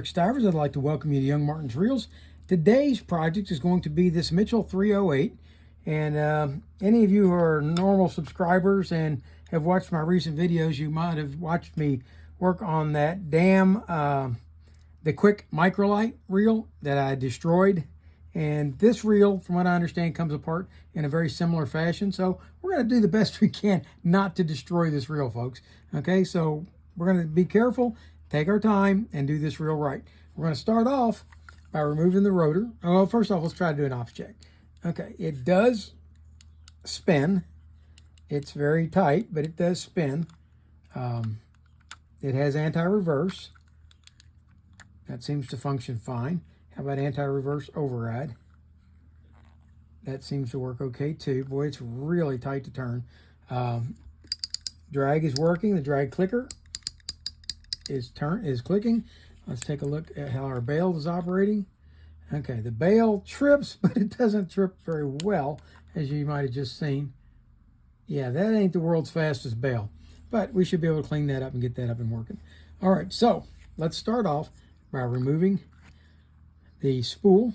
Stivers. I'd like to welcome you to Young Martin's Reels. Today's project is going to be this Mitchell 308. And any of you who are normal subscribers and have watched my recent videos, you might have watched me work on that the quick microlight reel that I destroyed. And this reel, from what I understand, comes apart in a very similar fashion. So we're going to do the best we can not to destroy this reel, folks. Okay, so we're going to be careful, take our time, and do this reel right. We're going to start off by removing the rotor. Oh, first off, let's try to do an off check. Okay, it does spin. It's very tight, but it does spin. It has anti-reverse. That seems to function fine. How about anti-reverse override? That seems to work okay too. Boy, it's really tight to turn. Drag is working. The drag clicker is clicking. Let's take a look at how our bail is operating. Okay, the bail trips, but it doesn't trip very well, as you might have just seen. Yeah, that ain't the world's fastest bail, but we should be able to clean that up and get that up and working. All right, so let's start off by removing the spool.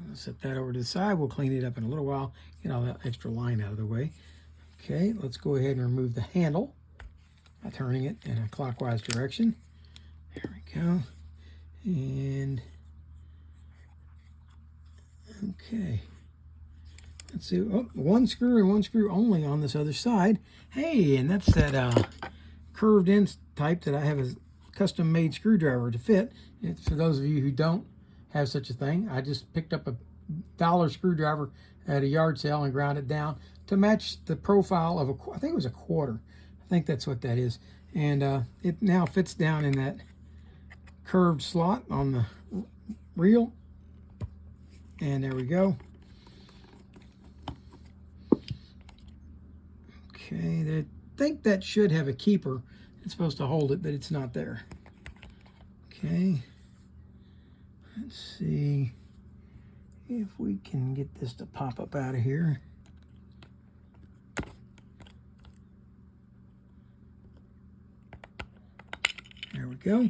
I'll set that over to the side. We'll clean it up in a little while, get all that extra line out of the way. Okay, let's go ahead and remove the handle by turning it in a clockwise direction. There we go. And okay, let's see. Oh, one screw and one screw only on this other side. Hey, and that's that curved in type that I have a custom made screwdriver to fit. It's for those of you who don't have such a thing. I just picked up a $1 screwdriver at a yard sale and ground it down to match the profile of I think it was a quarter. I think that's what that is. And it now fits down in that curved slot on the reel. And there we go. Okay, I think that should have a keeper. It's supposed to hold it, but it's not there. Okay. Let's see if we can get this to pop up out of here. There we go.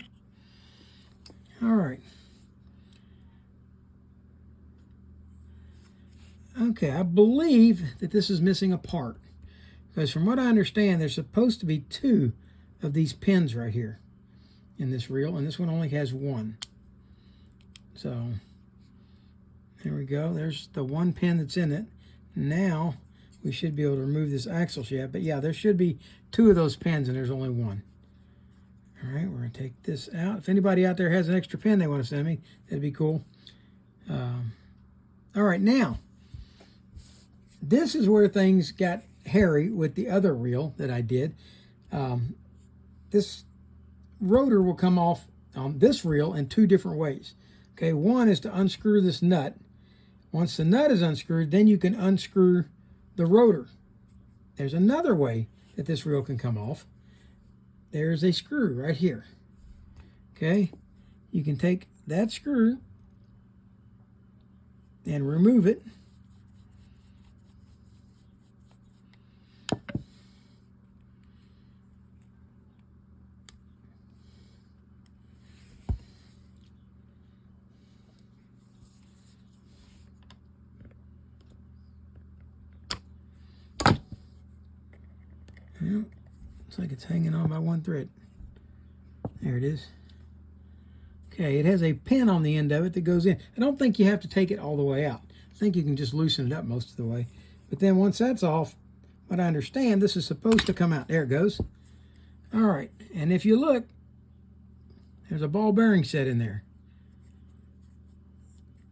All right. Okay, I believe that this is missing a part, because from what I understand, there's supposed to be 2 of these pins right here in this reel, and this one only has 1. So there we go. There's the 1 pin that's in it. Now we should be able to remove this axle shaft, but yeah, there should be 2 of those pins and there's only 1. All right, we're going to take this out. If anybody out there has an extra pin they want to send me, that'd be cool. All right, now this is where things got hairy with the other reel that I did. This rotor will come off on this reel in 2 different ways. Okay, one is to unscrew this nut. Once the nut is unscrewed, then you can unscrew the rotor. There's another way that this reel can come off. There's a screw right here. Okay, you can take that screw and remove it. Well, looks like it's hanging on by 1 thread. There it is. Okay, it has a pin on the end of it that goes in. I don't think you have to take it all the way out. I think you can just loosen it up most of the way. But then once that's off, what I understand, this is supposed to come out. There it goes. All right, and if you look, there's a ball bearing set in there.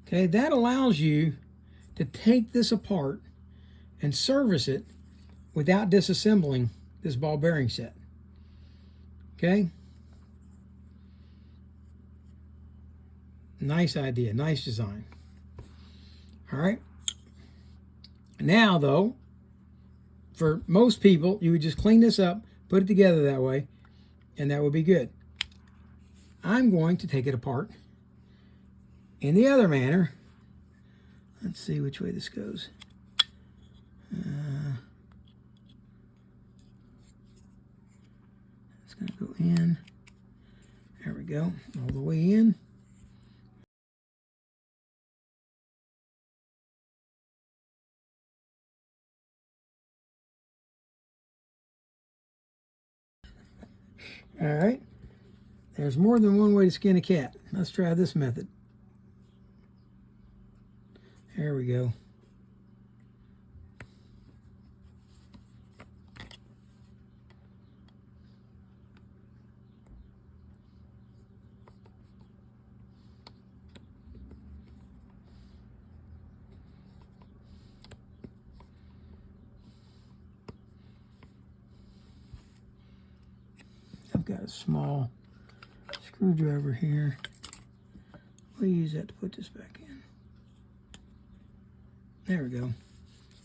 Okay, that allows you to take this apart and service it without disassembling this ball bearing set. Okay, nice idea, nice design. All right, now though, for most people, you would just clean this up, put it together that way, and that would be good. I'm going to take it apart in the other manner. Let's see which way this goes. It's going to go in. There we go, all the way in. All right, there's more than one way to skin a cat. Let's try this method. There we go. I've got a small screwdriver here. We'll use that to put this back in. There we go.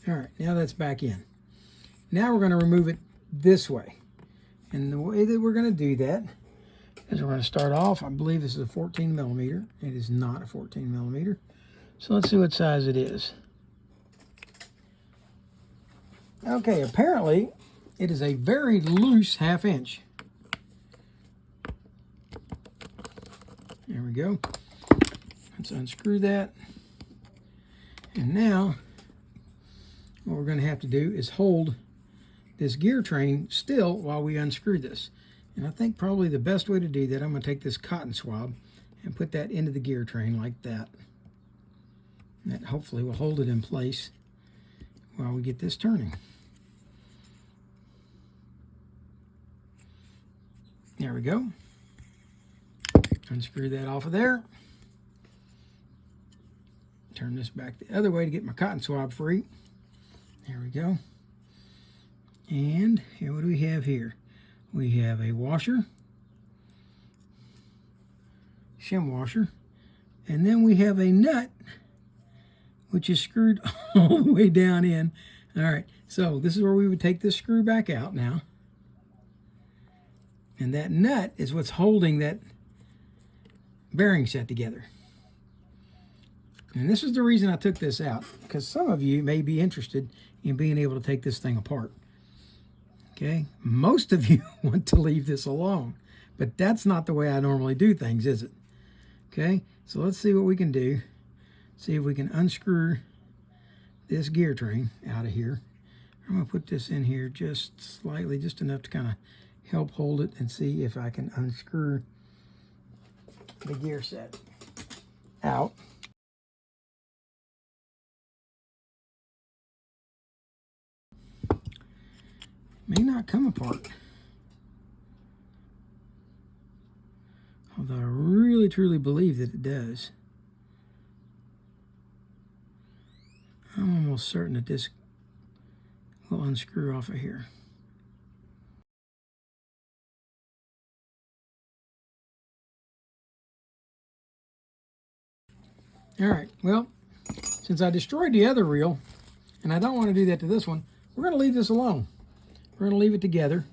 All right, now that's back in. Now we're going to remove it this way. And the way that we're going to do that is we're going to start off, I believe this is a 14 millimeter. It is not a 14 millimeter. So let's see what size it is. Okay, apparently it is a very loose 1/2 inch. There we go. Let's unscrew that. And now what we're going to have to do is hold this gear train still while we unscrew this. And I think probably the best way to do that, I'm going to take this cotton swab and put that into the gear train like that. And that hopefully will hold it in place while we get this turning. There we go. Unscrew that off of there. Turn this back the other way to get my cotton swab free. There we go. And here, what do we have here? We have a washer, shim washer, and then we have a nut which is screwed all the way down in. All right, so this is where we would take this screw back out now. And that nut is what's holding that bearing set together. And this is the reason I took this out, because some of you may be interested in being able to take this thing apart. Okay, most of you want to leave this alone, but that's not the way I normally do things, is it? Okay, so let's see what we can do. See if we can unscrew this gear train out of here. I'm going to put this in here just slightly, just enough to kind of help hold it, and see if I can unscrew the gear set out. May not come apart, although I really truly believe that it does. I'm almost certain that this will unscrew off of here. All right, well, since I destroyed the other reel, and I don't want to do that to this one, we're going to leave this alone. We're going to leave it together.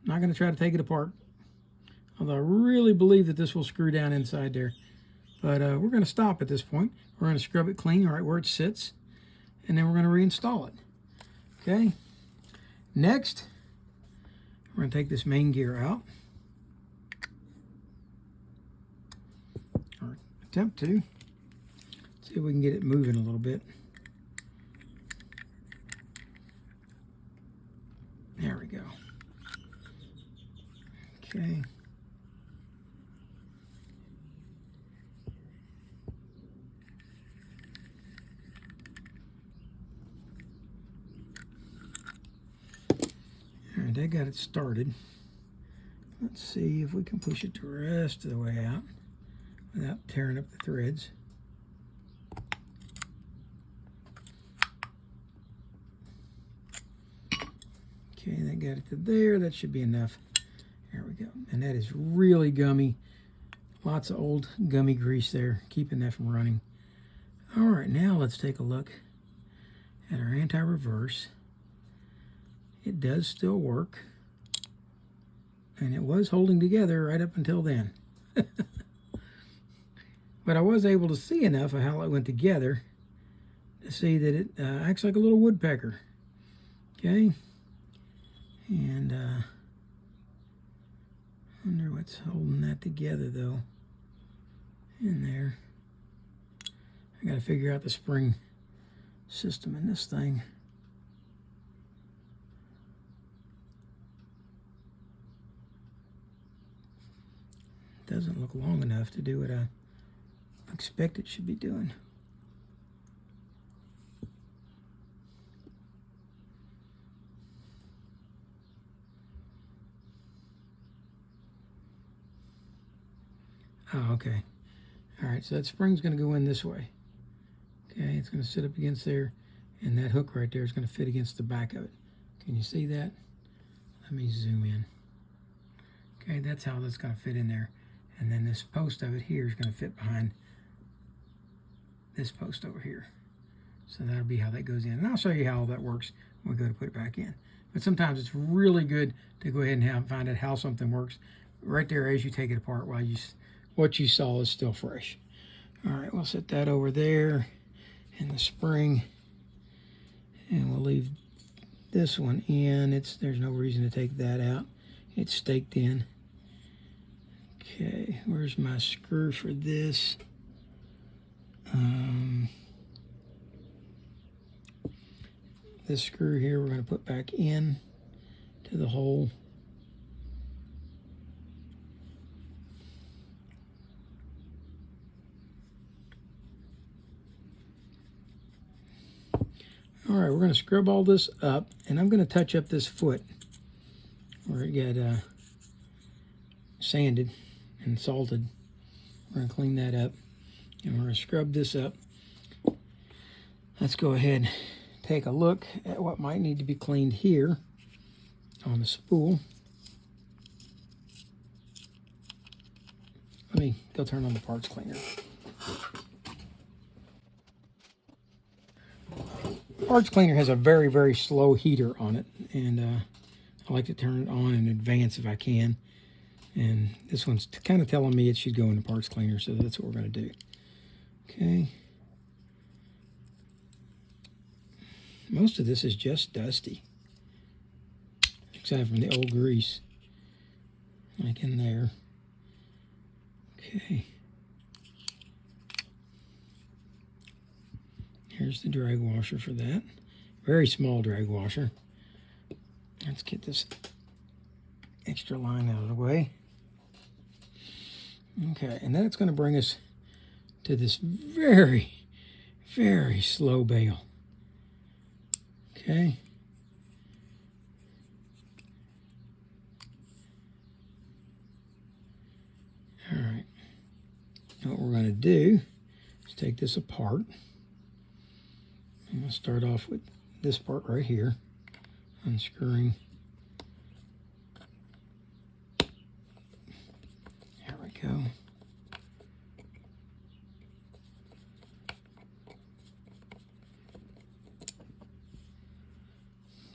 I'm not going to try to take it apart, although I really believe that this will screw down inside there. But we're going to stop at this point. We're going to scrub it clean right where it sits, and then we're going to reinstall it. Okay. Next, we're going to take this main gear out, or attempt to. See if we can get it moving a little bit. There we go. Okay. All right, that got it started. Let's see if we can push it the rest of the way out without tearing up the threads. Okay, that got it to there. That should be enough. There we go. And that is really gummy. Lots of old gummy grease there, keeping that from running. All right, now let's take a look at our anti-reverse. It does still work. And it was holding together right up until then. But I was able to see enough of how it went together to see that it acts like a little woodpecker. Okay. And Wonder what's holding that together though. In there. I gotta figure out the spring system in this thing. Doesn't look long enough to do what I expect it should be doing. Oh, okay. All right, so that spring's going to go in this way. Okay, it's going to sit up against there, and that hook right there is going to fit against the back of it. Can you see that? Let me zoom in. Okay, that's how that's going to fit in there. And then this post of it here is going to fit behind this post over here. So that'll be how that goes in. And I'll show you how all that works when we go to put it back in. But sometimes it's really good to go ahead and find out how something works right there as you take it apart while what you saw is still fresh. All right, we'll set that over there in the spring. And we'll leave this one in. There's no reason to take that out. It's staked in. Okay, where's my screw for this? This screw here we're going to put back in to the hole. All right, we're going to scrub all this up, and I'm going to touch up this foot where it got sanded and salted. We're going to clean that up, and we're going to scrub this up. Let's go ahead and take a look at what might need to be cleaned here on the spool. Let me go turn on the parts cleaner. Parts cleaner has a very, very slow heater on it, and I like to turn it on in advance if I can. And this one's kind of telling me it should go in the parts cleaner, so that's what we're going to do. Okay. Most of this is just dusty, except from the old grease, like in there. Okay. Here's the drag washer for that. Very small drag washer. Let's get this extra line out of the way. Okay, and then it's going to bring us to this very, very slow bail. Okay. All right. What we're going to do is take this apart. I'm going to start off with this part right here, unscrewing. There we go.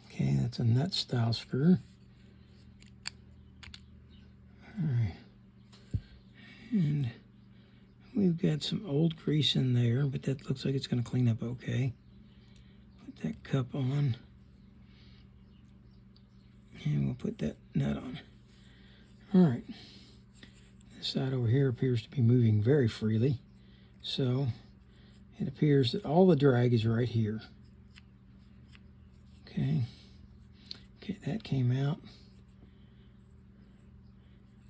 Okay, that's a nut style screw. All right. And we've got some old grease in there, but that looks like it's going to clean up okay. Put that cup on. And we'll put that nut on. All right. This side over here appears to be moving very freely. So it appears that all the drag is right here. Okay. Okay, that came out.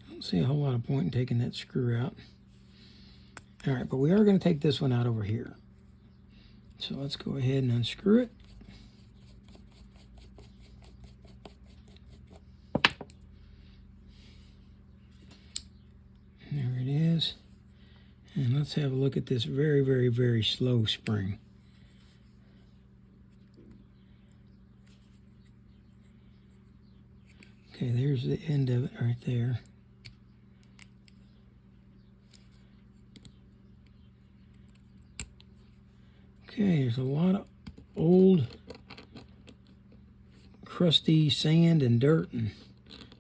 I don't see a whole lot of point in taking that screw out. All right, but we are going to take this one out over here. So let's go ahead and unscrew it. There it is. And let's have a look at this very, very, very slow spring. Okay, there's the end of it right there. Okay, there's a lot of old crusty sand and dirt and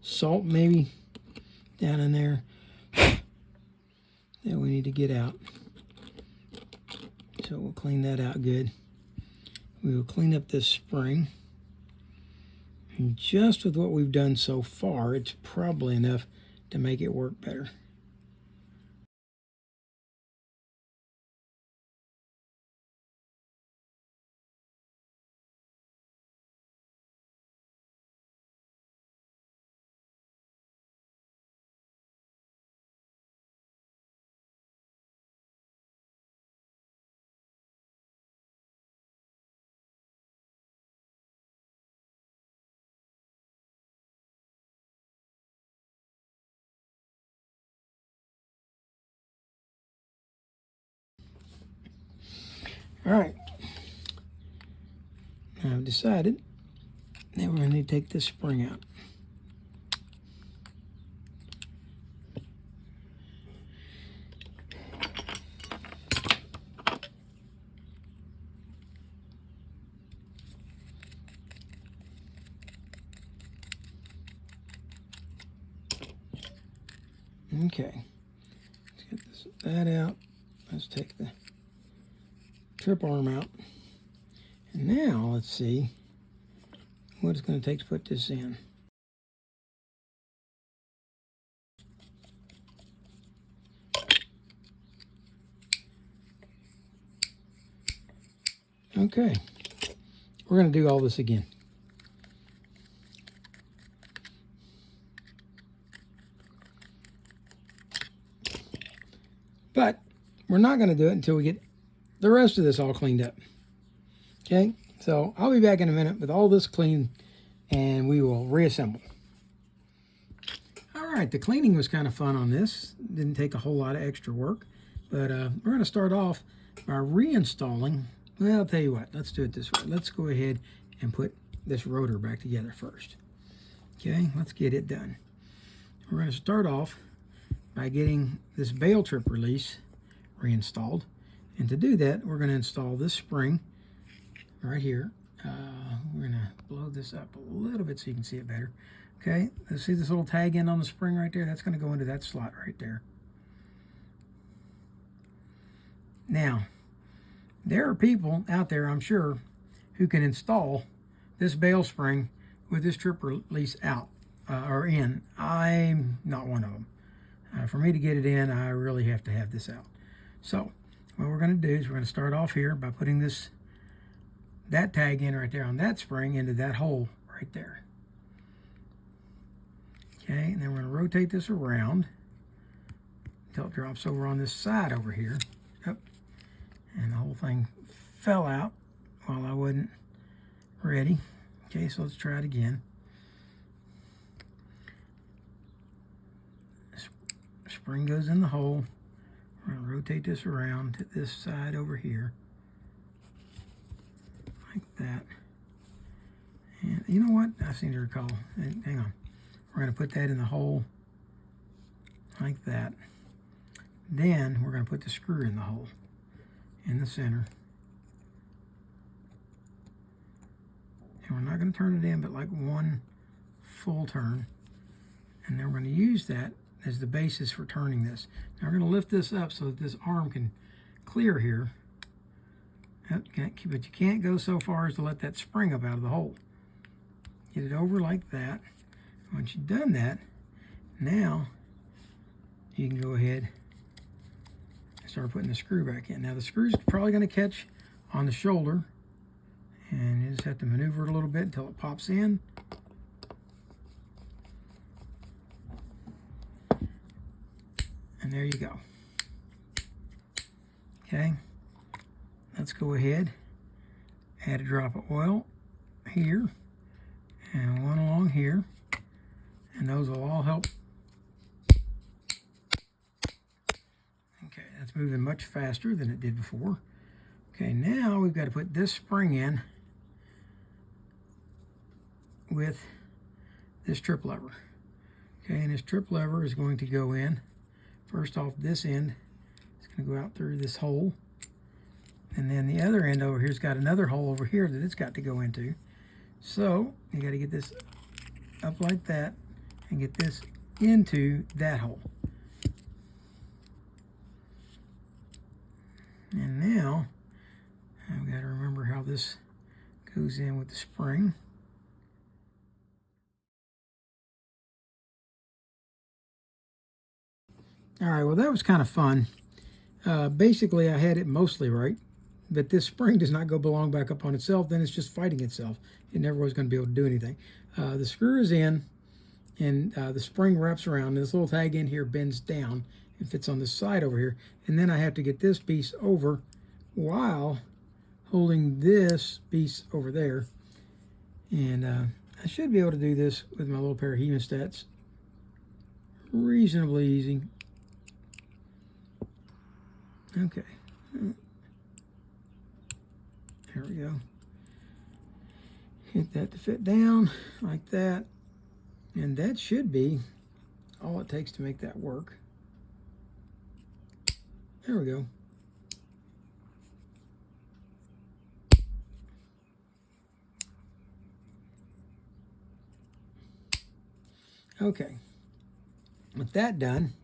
salt maybe down in there that we need to get out. So we'll clean that out good. We will clean up this spring. And just with what we've done so far, it's probably enough to make it work better. All right, I've decided that we're going to need to take this spring out. Okay, let's get that out. Let's take the trip arm out. And now let's see what it's going to take to put this in. Okay, we're going to do all this again. But we're not going to do it until we get the rest of this all cleaned up. Okay, so I'll be back in a minute with all this clean and we will reassemble. All right, the cleaning was kind of fun on this. Didn't take a whole lot of extra work, but we're going to start off by reinstalling. Well, I'll tell you what, let's do it this way. Let's go ahead and put this rotor back together first. Okay, let's get it done. We're going to start off by getting this bail trip release reinstalled. And to do that, we're going to install this spring right here. We're going to blow this up a little bit so you can see it better. Okay, let's see this little tag end on the spring right there? That's going to go into that slot right there. Now, there are people out there, I'm sure, who can install this bail spring with this trip release out or in. I'm not one of them. For me to get it in, I really have to have this out. So what we're going to do is we're going to start off here by putting that tag in right there on that spring into that hole right there. Okay, and then we're going to rotate this around until it drops over on this side over here. Yep. And the whole thing fell out while I wasn't ready. Okay, so let's try it again. Spring goes in the hole. We're going to rotate this around to this side over here. Like that. And you know what? I seem to recall. Hang on. We're going to put that in the hole like that. Then we're going to put the screw in the hole in the center. And we're not going to turn it in, but like one full turn. And then we're going to use that as the basis for turning this. Now we're going to lift this up so that this arm can clear here. But you can't go so far as to let that spring up out of the hole. Get it over like that. Once you've done that, now you can go ahead and start putting the screw back in. Now the screw's probably going to catch on the shoulder, and you just have to maneuver it a little bit until it pops in. And there you go. Okay, let's go ahead, add a drop of oil here, and one along here, and those will all help. Okay, that's moving much faster than it did before. Okay, now we've got to put this spring in with this trip lever. Okay, and this trip lever is going to go in first off this end. It's going to go out through this hole, and then the other end over here's got another hole over here that it's got to go into. So you got to get this up like that and get this into that hole. And now I've got to remember how this goes in with the spring. All right, well, that was kind of fun. Basically, I had it mostly right, but this spring does not go belong back up on itself. Then it's just fighting itself. It never was going to be able to do anything. The screw is in, and the spring wraps around. And this little tag in here bends down and fits on this side over here. And then I have to get this piece over while holding this piece over there. And I should be able to do this with my little pair of hemostats reasonably easy. Okay. There we go. Hit that to fit down like that. And that should be all it takes to make that work. There we go. Okay. With that done,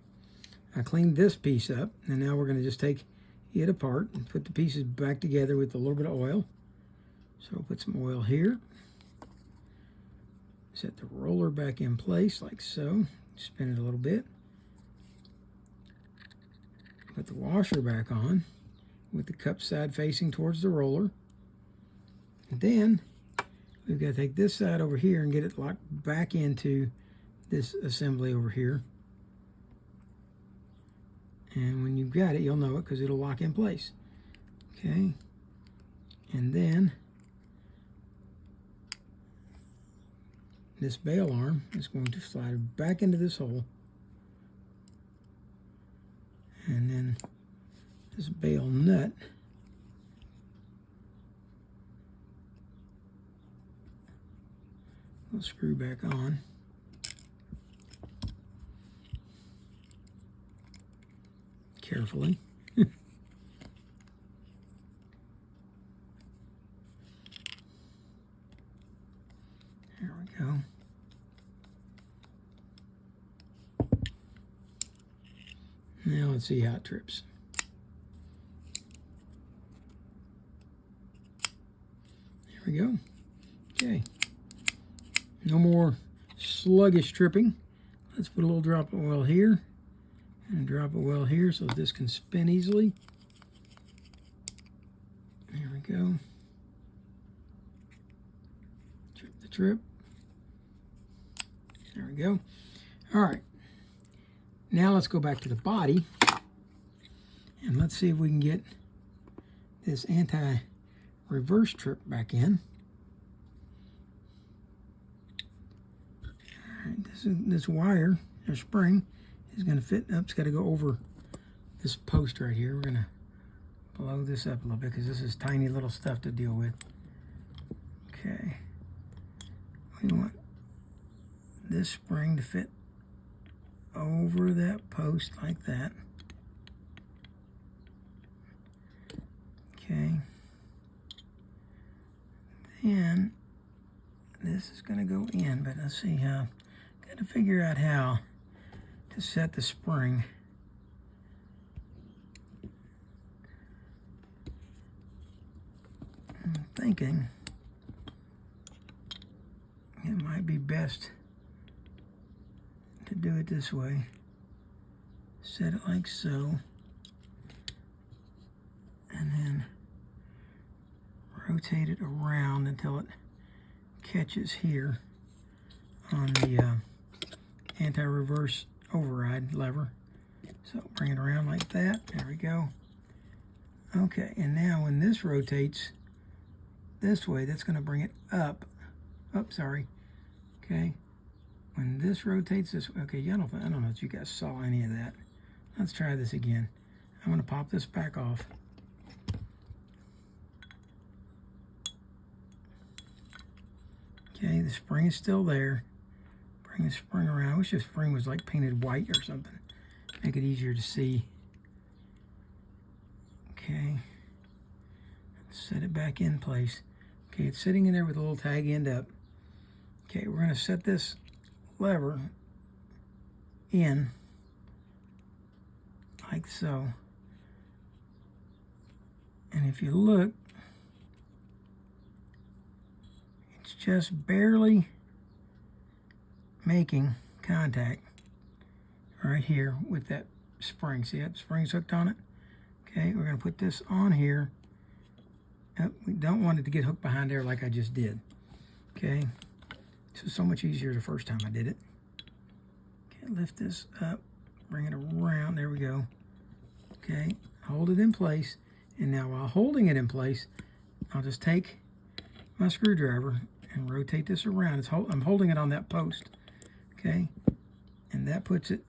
I cleaned this piece up, and now we're going to just take it apart and put the pieces back together with a little bit of oil. So I'll put some oil here. Set the roller back in place like so. Spin it a little bit. Put the washer back on with the cup side facing towards the roller. And then we've got to take this side over here and get it locked back into this assembly over here. And when you've got it, you'll know it because it'll lock in place. Okay. And then this bail arm is going to slide back into this hole. And then this bail nut will screw back on. Carefully. There we go. Now let's see how it trips. There we go. Okay. No more sluggish tripping. Let's put a little drop of oil here. And drop of oil here so this can spin easily. There we go. Trip the trip. There we go. All right. Now let's go back to the body. And let's see if we can get this anti-reverse trip back in. All right, this wire, or spring, is going to fit up. It's got to go over this post right here. We're going to blow this up a little bit because this is tiny little stuff to deal with. Okay. We want this spring to fit over that post like that. Okay. Then this is going to go in, but let's see how. Got to figure out how to set the spring. I'm thinking it might be best to do it this way. Set it like so, and then rotate it around until it catches here on the anti-reverse override lever. So bring it around like that. There we go. Okay, and now when this rotates this way, that's going to bring it up. Oh, sorry. Okay. When this rotates this way, okay, I don't know if you guys saw any of that. Let's try this again. I'm going to pop this back off. Okay, the spring is still there. Bring the spring around. I wish this spring was like painted white or something. Make it easier to see. Okay. Set it back in place. Okay, it's sitting in there with a little tag end up. Okay, we're going to set this lever in like so. And if you look, it's just barely making contact right here with that spring. See that spring's hooked on it? Okay, we're going to put this on here. Oh, we don't want it to get hooked behind there like I just did. Okay, this was so much easier the first time I did it. Okay, lift this up, bring it around. There we go. Okay, hold it in place. And now while holding it in place, I'll just take my screwdriver and rotate this around. I'm holding it on that post. Okay, and that puts it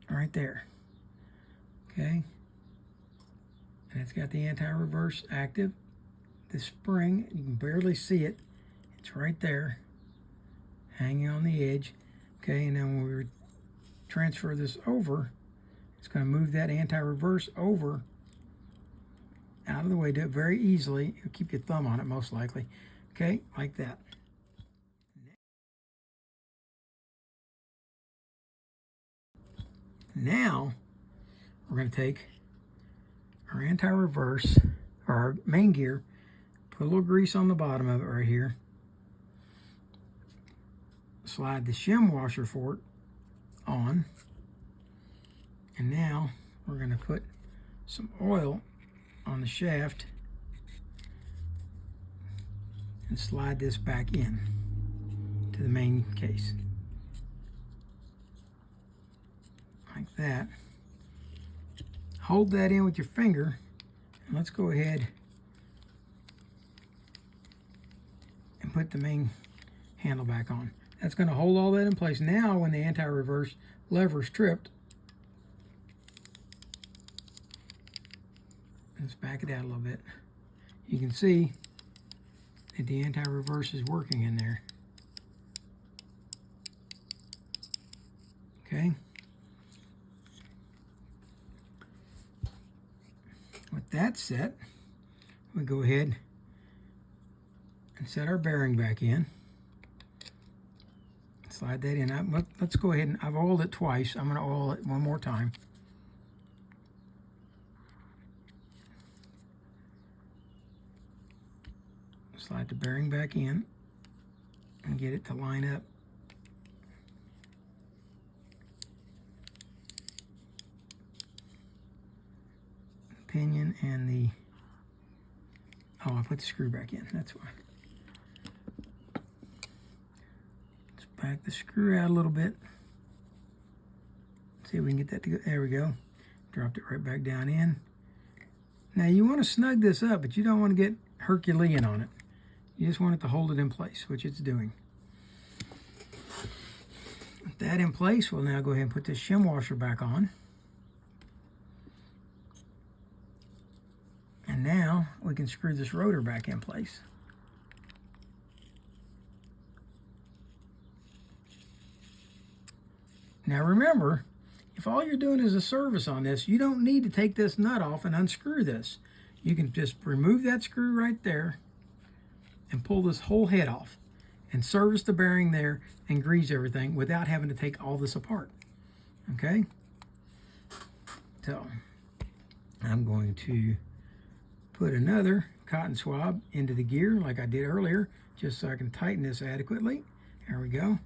right there. Okay, and it's got the anti-reverse active. The spring, you can barely see it. It's right there, hanging on the edge. Okay, and then when we transfer this over, it's going to move that anti-reverse over out of the way. Do it very easily. You'll keep your thumb on it most likely. Okay, like that. Now, we're going to take our anti-reverse, or our main gear, put a little grease on the bottom of it right here. Slide the shim washer for it on. And now we're going to put some oil on the shaft and slide this back in to the main case. Like that. Hold that in with your finger, and let's go ahead and put the main handle back on. That's going to hold all that in place. Now when the anti-reverse lever is tripped, let's back it out a little bit. You can see that the anti-reverse is working in there. Okay. With that set, we go ahead and set our bearing back in. Slide that in. Let's go ahead and I've oiled it twice. I'm going to oil it one more time. Slide the bearing back in and get it to line up. The pinion and the, oh, I put the screw back in, that's why. Let's back the screw out a little bit. See if we can get that to go, there we go. Dropped it right back down in. Now you want to snug this up, but you don't want to get Herculean on it. You just want it to hold it in place, which it's doing. With that in place, we'll now go ahead and put this shim washer back on. And now we can screw this rotor back in place. Now remember, if all you're doing is a service on this, you don't need to take this nut off and unscrew this. You can just remove that screw right there and pull this whole head off and service the bearing there and grease everything without having to take all this apart. Okay? So I'm going to put another cotton swab into the gear like I did earlier, just so I can tighten this adequately. There we go.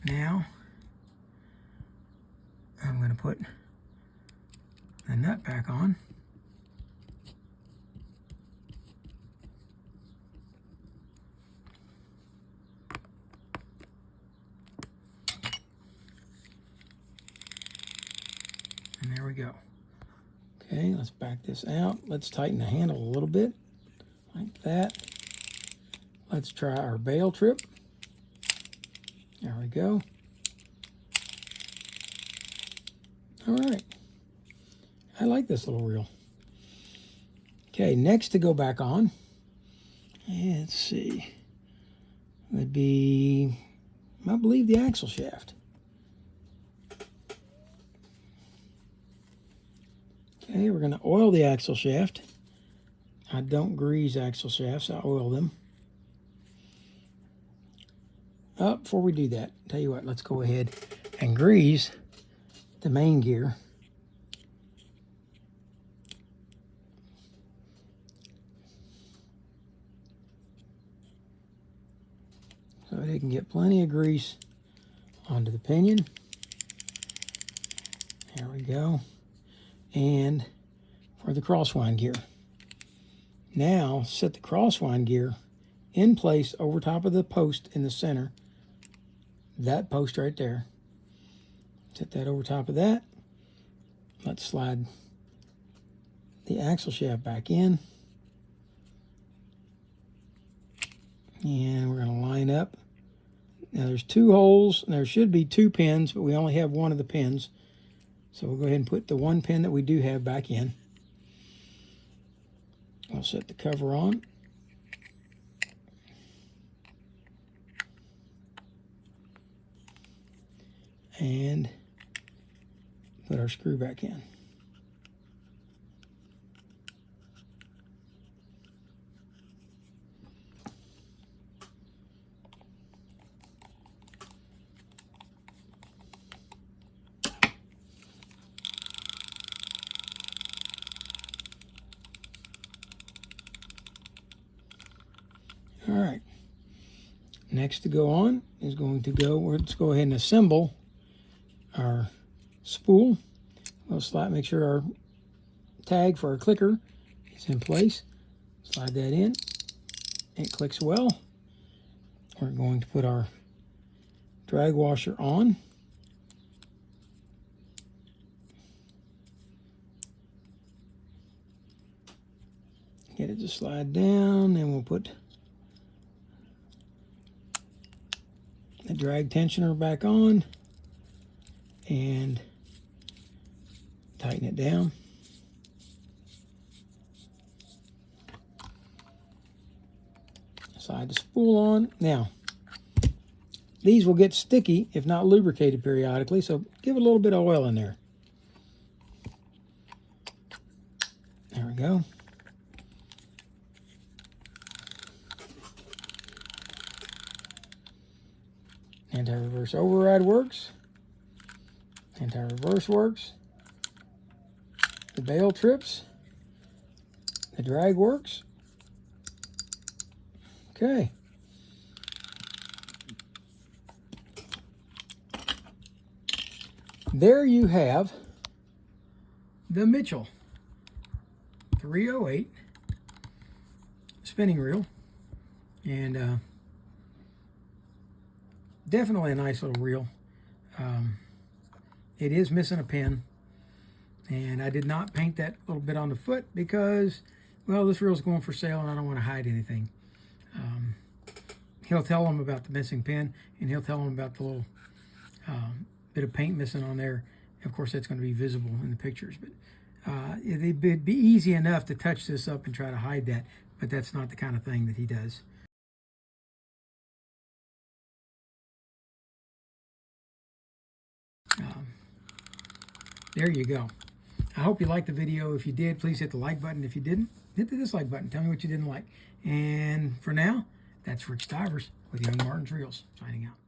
Now I'm going to put the nut back on. And there we go. Okay, let's back this out. Let's tighten the handle a little bit, like that. Let's try our bail trip. There we go. All right. I like this little reel. Okay, next to go back on, let's see, would be, I believe, the axle shaft. Okay, we're going to oil the axle shaft. I don't grease axle shafts, I oil them. Before we do that, tell you what, let's go ahead and grease the main gear. So they can get plenty of grease onto the pinion There we go. And for the crosswind gear. Now set the crosswind gear in place over top of the post in the center. That post right there. Set that over top of that. Let's slide the axle shaft back in. And we're going to line up. Now there's 2 holes, and there should be 2 pins, but we only have one of the pins. So we'll go ahead and put the 1 pin that we do have back in. I'll set the cover on. And put our screw back in. All right. Next to go on is going to go, let's go ahead and assemble our spool. We'll make sure our tag for our clicker is in place. Slide that in. It clicks well. We're going to put our drag washer on. Get it to slide down, and we'll put the drag tensioner back on and tighten it down. Slide the spool on. Now, these will get sticky if not lubricated periodically, so give it a little bit of oil in there. There we go. Anti-reverse override works. Anti-reverse works. The bail trips. The drag works. Okay. There you have the Mitchell 308 spinning reel. And definitely a nice little reel. It is missing a pin, and I did not paint that little bit on the foot because, well, this reel's going for sale and I don't want to hide anything. He'll tell them about the missing pin, and he'll tell them about the little bit of paint missing on there. Of course, that's going to be visible in the pictures, but it'd be easy enough to touch this up and try to hide that, but that's not the kind of thing that he does. There you go. I hope you liked the video. If you did, please hit the like button. If you didn't, hit the dislike button. Tell me what you didn't like. And for now, that's Rick Stivers with Young Martin's Reels, signing out.